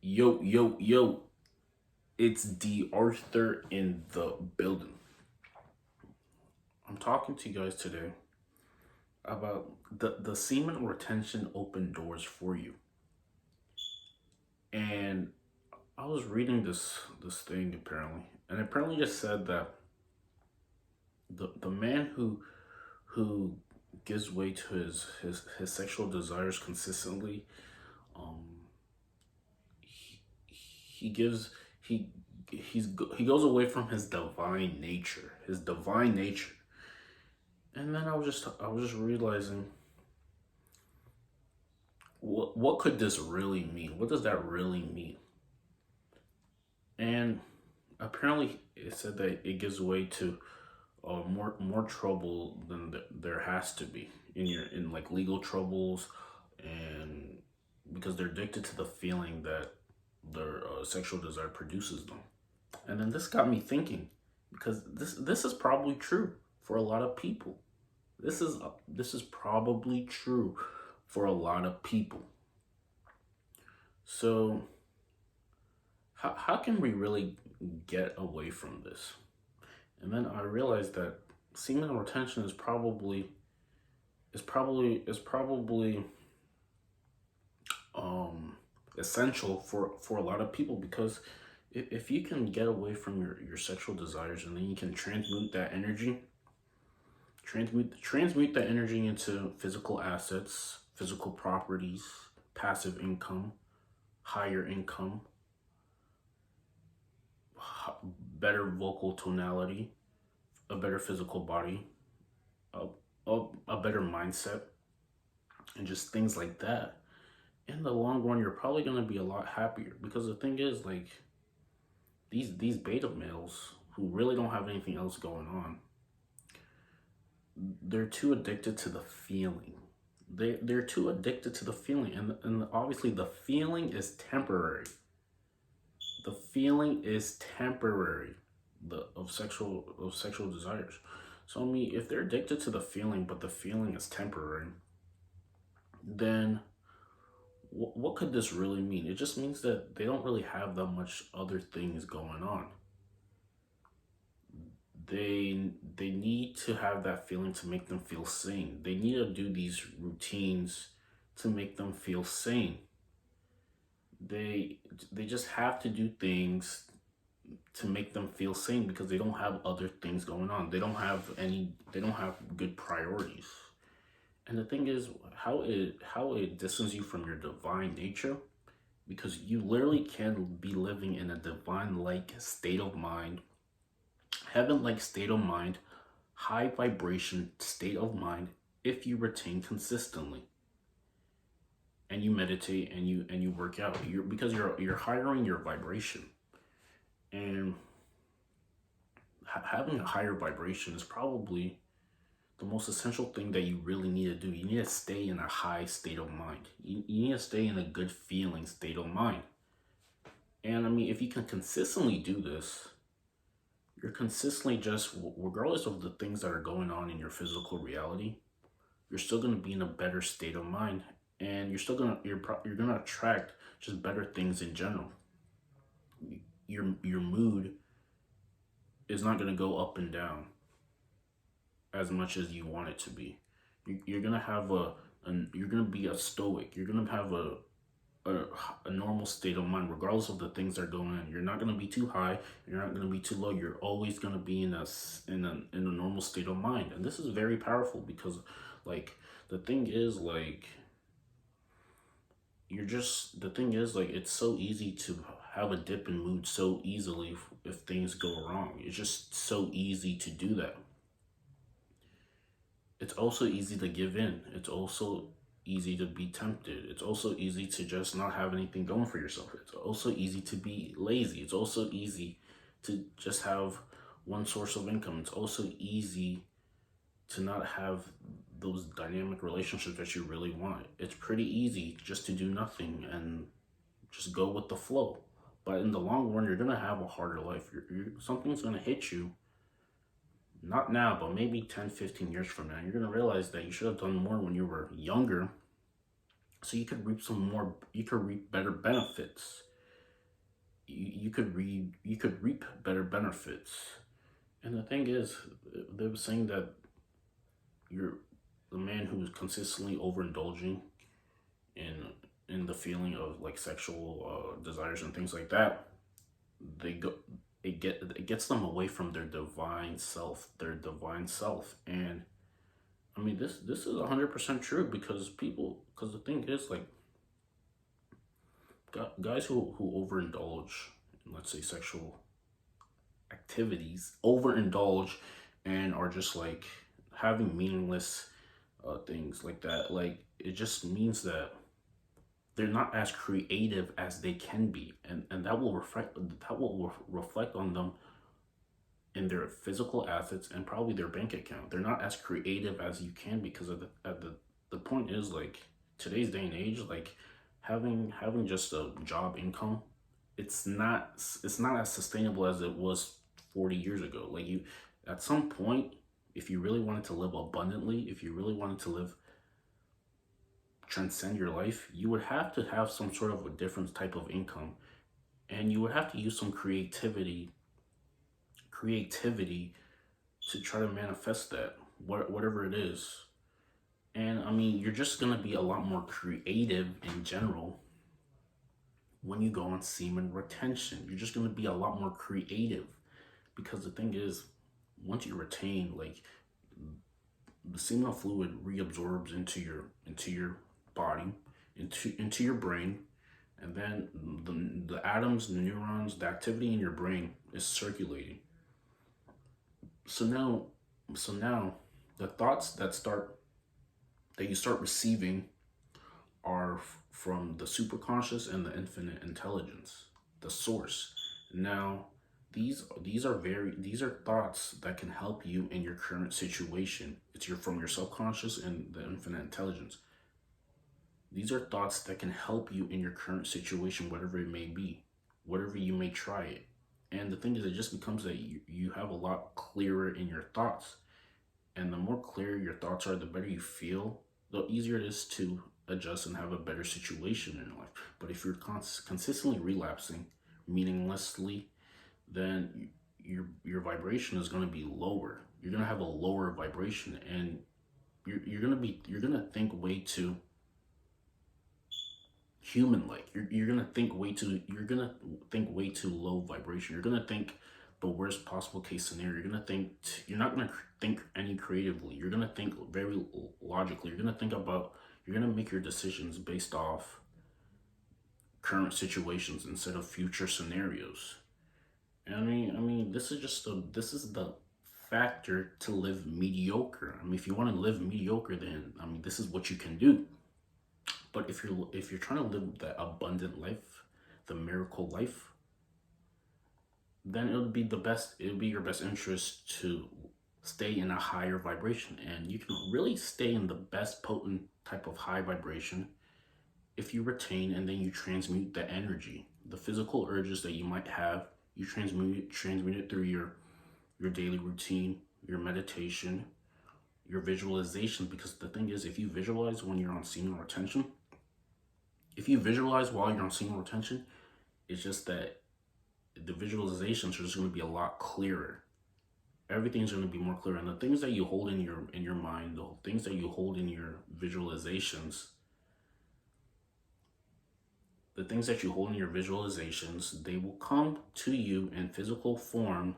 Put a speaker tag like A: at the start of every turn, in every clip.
A: Yo, yo, yo, it's D.Arthur in the building. I'm talking to you guys today about the semen retention open doors for you. And I was reading this thing apparently, and apparently just said that the man who gives way to his sexual desires consistently, um, he gives he he goes away from his divine nature. And then I was just realizing what could this really mean? What does that really mean? And apparently it said that it gives way to more trouble than there has to be in like legal troubles, and because they're addicted to the feeling that their sexual desire produces them. And then this got me thinking, because this is probably true for a lot of people. This is probably true for a lot of people. So how can we really get away from this? And then I realized that semen retention is probably um essential for a lot of people, because if you can get away from your sexual desires, and then you can transmute that energy into physical assets, physical properties, passive income, higher income, better vocal tonality, a better physical body, a, a better mindset, and just things like that. In the long run, you're probably going to be a lot happier, because the thing is, like, these beta males who really don't have anything else going on, they're too addicted to the feeling. They're too addicted to the feeling, and obviously the feeling is temporary. The feeling is temporary, the of sexual desires. So I mean, if they're addicted to the feeling, but the feeling is temporary, then what could this really mean? It just means that they don't really have that much other things going on. They need to have that feeling to make them feel sane. They need to do these routines to make them feel sane. They just have to do things to make them feel sane, because they don't have other things going on. They don't have good priorities. And the thing is, how it distances you from your divine nature, because you literally can be living in a divine like state of mind, heaven like state of mind, high vibration state of mind, if you retain consistently, and you meditate, and you work out. Because you're hiring your vibration. And having a higher vibration is probably the most essential thing that you really need to do. You need to stay in a high state of mind. You need to stay in a good feeling state of mind. And I mean, if you can consistently do this, you're consistently, just regardless of the things that are going on in your physical reality, you're still going to be in a better state of mind, and you're going to attract just better things in general. Your mood is not going to go up and down as much as you want it to be. You're gonna have you're gonna be a stoic. You're gonna have a normal state of mind, regardless of the things that are going on. You're not gonna be too high. You're not gonna be too low. You're always gonna be in a normal state of mind, and this is very powerful, because, like, the thing is, like, it's so easy to have a dip in mood so easily if things go wrong. It's just so easy to do that. It's also easy to give in. It's also easy to be tempted. It's also easy to just not have anything going for yourself. It's also easy to be lazy. It's also easy to just have one source of income. It's also easy to not have those dynamic relationships that you really want. It's pretty easy just to do nothing and just go with the flow. But in the long run, you're going to have a harder life. Something's going to hit you, not now, but maybe 10, 15 years from now. You're going to realize that you should have done more when you were younger, so you could reap better benefits. you could reap better benefits. And the thing is, they were saying that you're the man who is consistently overindulging in the feeling of like sexual desires and things like that. They go it gets them away from their divine self. And I mean, this is 100% true, because the thing is, like, guys who overindulge in, let's say, sexual activities, overindulge and are just like having meaningless things like that. Like, it just means that they're not as creative as they can be, and that will reflect on them in their physical assets and probably their bank account. They're not as creative as you can, because of the point is, like, today's day and age, like, having just a job income, it's not as sustainable as it was 40 years ago. Like, you, at some point, if you really wanted to live abundantly, if you really wanted to live transcend your life, you would have to have some sort of a different type of income, and you would have to use some creativity to try to manifest that, whatever it is. And I mean, you're just gonna be a lot more creative in general when you go on semen retention. You're just gonna be a lot more creative, because the thing is, once you retain, like, the seminal fluid reabsorbs into your body, into your brain, and then the atoms, the neurons, the activity in your brain is circulating. So now, so now, the thoughts that you start receiving are from the superconscious and the infinite intelligence, the source. Now, these are thoughts that can help you in your current situation. It's from your subconscious and the infinite intelligence. These are thoughts that can help you in your current situation, whatever it may be, whatever you may try it. And the thing is, it just becomes that you have a lot clearer in your thoughts. And the more clear your thoughts are, the better you feel, the easier it is to adjust and have a better situation in life. But if you're consistently relapsing meaninglessly, then your vibration is going to be lower. You're going to have a lower vibration, and you're going to think way too human like. You're going to think way too low vibration. You're going to think the worst possible case scenario. You're not going to think any creatively. You're going to think very logically. You're going to make your decisions based off current situations instead of future scenarios. And I mean, this is the factor to live mediocre. I mean, if you want to live mediocre, then I mean, this is what you can do. But if you're trying to live the abundant life, the miracle life, then it would be your best interest to stay in a higher vibration. And you can really stay in the best potent type of high vibration if you retain and then you transmute the energy. The physical urges that you might have, you transmute it through your daily routine, your meditation, your visualization. Because the thing is, if you visualize when you're on seminal retention, if you visualize while you're on seminal retention, it's just that the visualizations are just going to be a lot clearer. Everything's going to be more clear, and the things that you hold in your mind, the things that you hold in your visualizations, they will come to you in physical form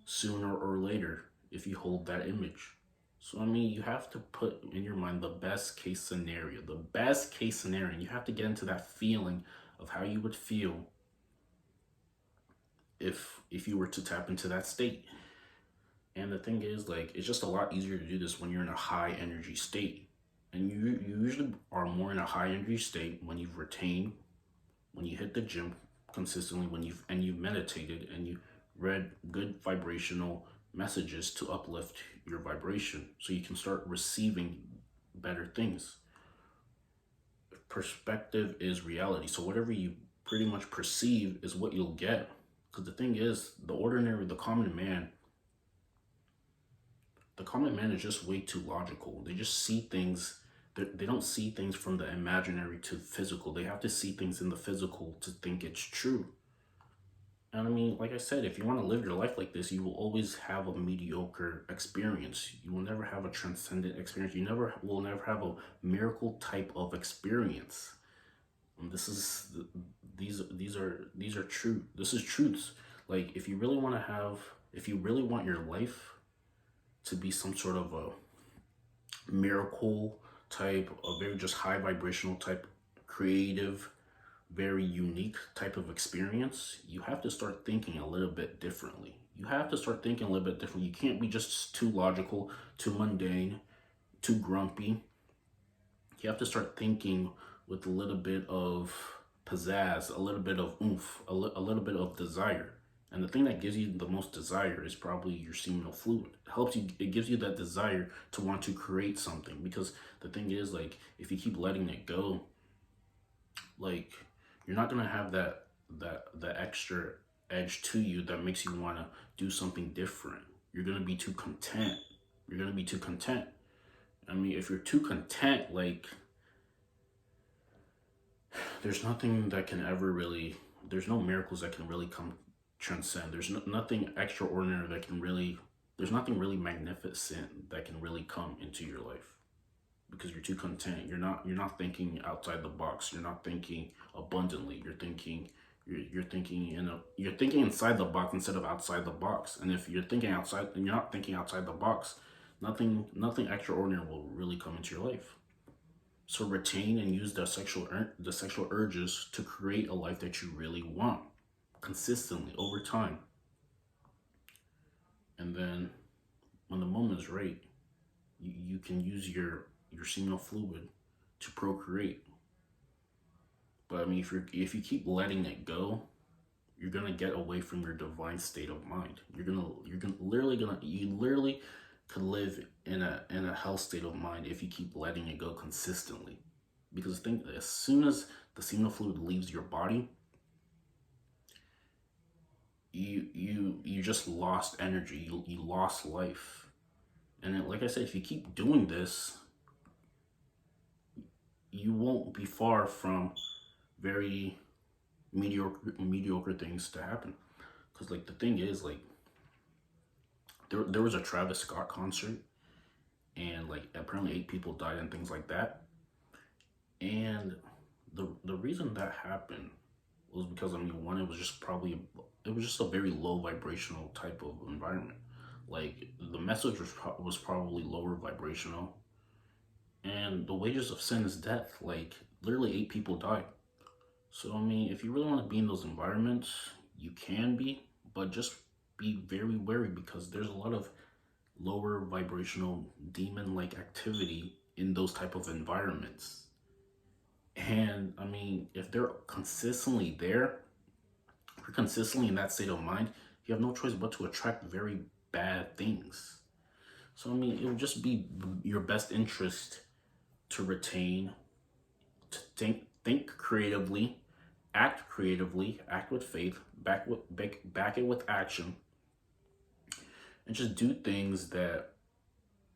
A: sooner or later if you hold that image. So I mean, you have to put in your mind the best case scenario, and you have to get into that feeling of how you would feel if you were to tap into that state. And the thing is, like, it's just a lot easier to do this when you're in a high energy state. And you usually are more in a high energy state when you've retained, when you hit the gym consistently, when you've meditated and you read good vibrational messages to uplift your vibration, so you can start receiving better things. Perspective is reality. So whatever you pretty much perceive is what you'll get. Because the thing is, the common man is just way too logical. They just see things. They don't see things from the imaginary to physical. They have to see things in the physical to think it's true. And I mean, like I said, if you want to live your life like this, you will always have a mediocre experience. You will never have a transcendent experience. You never will never have a miracle type of experience. And this is these are true. This is truths. Like if you really want to have, if you really want your life to be some sort of a miracle type, a very just high vibrational type, creative, very unique type of experience, you have to start thinking a little bit differently. You have to start thinking a little bit differently. You can't be just too logical, too mundane, too grumpy. You have to start thinking with a little bit of pizzazz, a little bit of oomph, a little bit of desire. And the thing that gives you the most desire is probably your seminal fluid. It helps you, it gives you that desire to want to create something. Because the thing is, like, if you keep letting it go, like, you're not gonna have that extra edge to you that makes you wanna do something different. You're gonna be too content. You're gonna be too content. I mean, if you're too content, like, there's nothing that can ever really, there's no miracles that can really come transcend. There's nothing extraordinary that can really, there's nothing really magnificent that can really come into your life because you're too content. You're not thinking outside the box. You're not thinking abundantly. You're thinking inside the box instead of outside the box. And if you're thinking outside and you're not thinking outside the box, nothing extraordinary will really come into your life. So retain and use the sexual urges to create a life that you really want consistently over time. And then when the moment is right, you can use your seminal fluid to procreate. But I mean, if you keep letting it go, you're gonna get away from your divine state of mind. You literally could live in a hell state of mind if you keep letting it go consistently. Because think, as soon as the seminal fluid leaves your body, you just lost energy. You lost life. And then, like I said, if you keep doing this, you won't be far from very mediocre things to happen. Because like the thing is, like, there was a Travis Scott concert, and like apparently 8 people died and things like that. And the reason that happened was because, I mean, one, it was just a very low vibrational type of environment. Like the message was probably lower vibrational, and the wages of sin is death. Like literally 8 people died. So I mean, if you really want to be in those environments, you can be, but just be very wary because there's a lot of lower vibrational demon-like activity in those type of environments. And I mean, if they're consistently there, if you're consistently in that state of mind, you have no choice but to attract very bad things. So I mean, it would just be your best interest to retain, to think creatively, act with faith, back it with action, and just do things that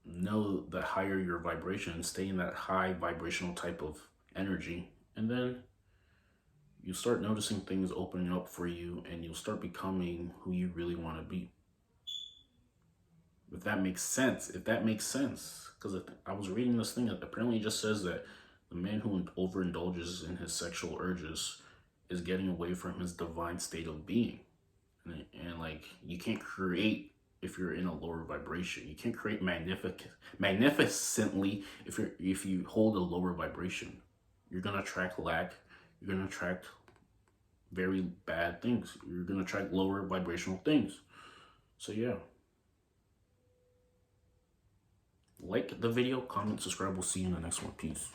A: know that higher your vibration, stay in that high vibrational type of energy, and then you start noticing things opening up for you, and you'll start becoming who you really want to be. If that makes sense, because I was reading this thing that apparently it just says that the man who overindulges in his sexual urges is getting away from his divine state of being. And like, you can't create if you're in a lower vibration. You can't create magnificently if you hold a lower vibration. You're gonna attract lack. You're gonna attract very bad things. You're gonna attract lower vibrational things. So yeah. Like the video, comment, subscribe. We'll see you in the next one. Peace.